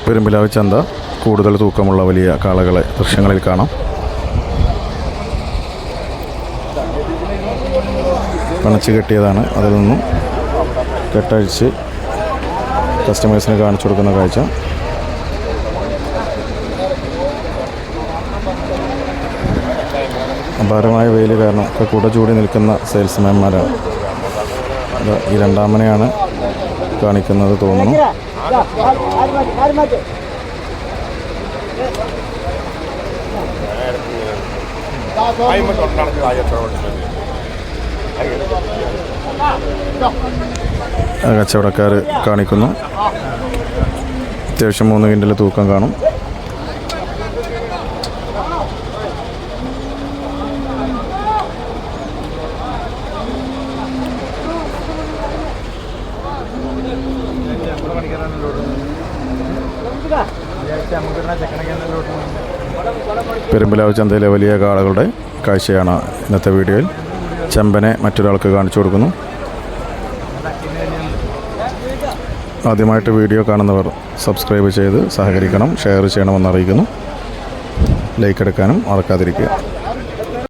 പെരുമ്പിലാവ് ചന്ത കൂടുതൽ തൂക്കമുള്ള വലിയ കാളകളെ ദൃശ്യങ്ങളിൽ കാണാം. പണച്ച് കെട്ടിയതാണ്. അതിൽ നിന്നും കെട്ടഴിച്ച് കസ്റ്റമേഴ്സിന് കാണിച്ചു കൊടുക്കുന്ന കാഴ്ച. അപാരമായ വെയിൽ കാരണം ഒക്കെ കുട ചൂടി നിൽക്കുന്ന സെയിൽസ്മാൻമാരാണ്. ഈ രണ്ടാമനെയാണ് കാണിക്കുന്നത് തോന്നുന്നു. കച്ചവടക്കാർ കാണിക്കുന്നു. അത്യാവശ്യം 3 കിൻഡൽ തൂക്കം കാണും. പെരുമ്പിലാവ് ചന്തയിലെ വലിയ കാളകളുടെ കാഴ്ചയാണ് ഇന്നത്തെ വീഡിയോയിൽ. ചെമ്പനെ മറ്റൊരാൾക്ക് കാണിച്ചു കൊടുക്കുന്നു. ആദ്യമായിട്ട് വീഡിയോ കാണുന്നവർ സബ്സ്ക്രൈബ് ചെയ്ത് സഹകരിക്കണം, ഷെയർ ചെയ്യണമെന്ന് അറിയിക്കുന്നു. ലൈക്ക് എടുക്കാനും മറക്കാതിരിക്കുക.